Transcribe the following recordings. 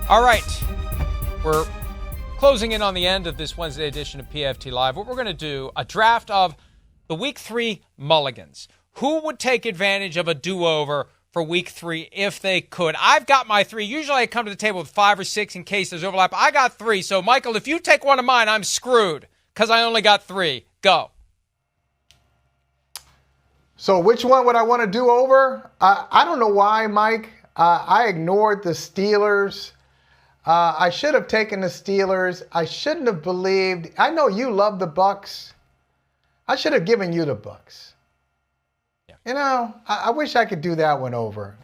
All right, we're closing in on the end of this Wednesday edition of PFT Live. What we're going to do, a draft of the Week 3 mulligans. Who would take advantage of a do-over for Week 3 if they could? I've got my 3. Usually I come to the table with 5 or 6 in case there's overlap. I got 3. So, Michael, if you take one of mine, I'm screwed because I only got 3. Go. So which one would I want to do over? I don't know why, Mike. I ignored the Steelers. I should have taken the Steelers. I shouldn't have believed. I know you love the Bucks. I should have given you the Bucks. Yeah. You know, I wish I could do that one over.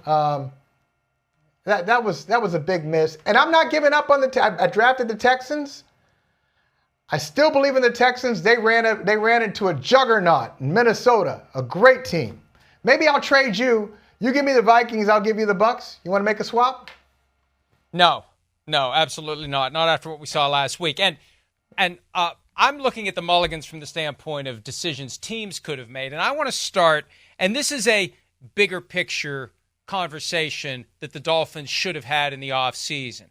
That was a big miss. And I'm not giving up on I drafted the Texans. I still believe in the Texans. They ran into a juggernaut in Minnesota, a great team. Maybe I'll trade you. You give me the Vikings, I'll give you the Bucks. You want to make a swap? No, absolutely not. Not after what we saw last week. And I'm looking at the mulligans from the standpoint of decisions teams could have made. And I want to start, and this is a bigger picture conversation that the Dolphins should have had in the offseason.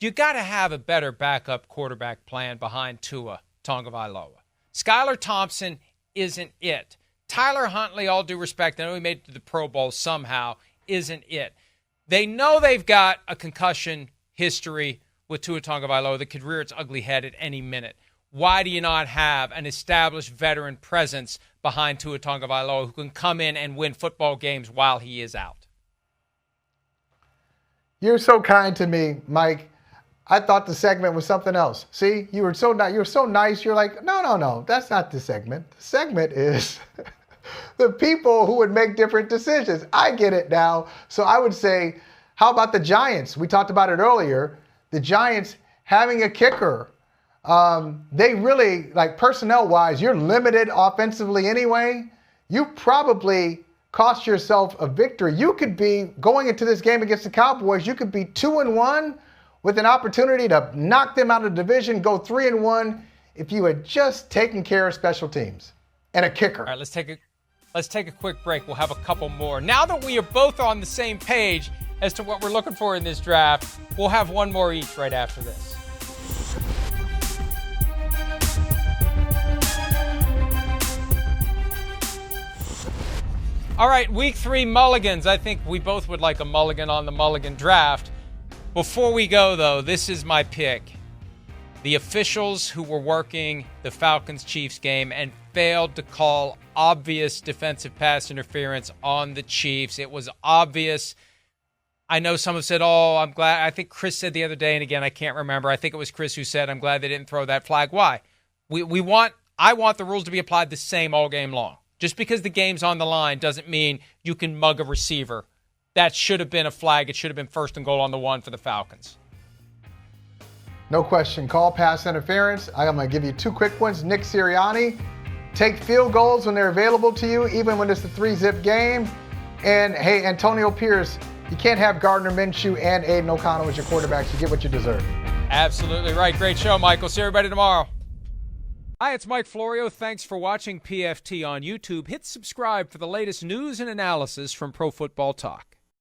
You got to have a better backup quarterback plan behind Tua Tagovailoa. Skylar Thompson isn't it. Tyler Huntley, all due respect, I know he made it to the Pro Bowl somehow, isn't it. They know they've got a concussion history with Tua Tagovailoa that could rear its ugly head at any minute. Why do you not have an established veteran presence behind Tua Tagovailoa who can come in and win football games while he is out? You're so kind to me, Mike. I thought the segment was something else. See, you were so nice. You're like, no, that's not the segment. The segment is the people who would make different decisions. I get it now. So I would say, how about the Giants? We talked about it earlier. The Giants having a kicker. They really, like personnel-wise, you're limited offensively anyway. You probably cost yourself a victory. You could be, going into this game against the Cowboys, you could be 2-1 with an opportunity to knock them out of the division, go 3-1 if you had just taken care of special teams and a kicker. All right, let's take a quick break. We'll have a couple more. Now that we are both on the same page as to what we're looking for in this draft, we'll have one more each right after this. All right, Week 3 mulligans. I think we both would like a mulligan on the mulligan draft. Before we go, though, this is my pick. The officials who were working the Falcons-Chiefs game and failed to call obvious defensive pass interference on the Chiefs. It was obvious. I know some have said, I'm glad. I think Chris said the other day, and again, I can't remember. I think it was Chris who said, I'm glad they didn't throw that flag. Why? I want the rules to be applied the same all game long. Just because the game's on the line doesn't mean you can mug a receiver. That should have been a flag. It should have been 1st and goal on the 1 for the Falcons. No question. Call pass interference. I'm going to give you 2 quick ones. Nick Sirianni, take field goals when they're available to you, even when it's a 3-zip game. And, hey, Antonio Pierce, you can't have Gardner Minshew and Aiden O'Connell as your quarterbacks. You get what you deserve. Absolutely right. Great show, Michael. See everybody tomorrow. Hi, it's Mike Florio. Thanks for watching PFT on YouTube. Hit subscribe for the latest news and analysis from Pro Football Talk.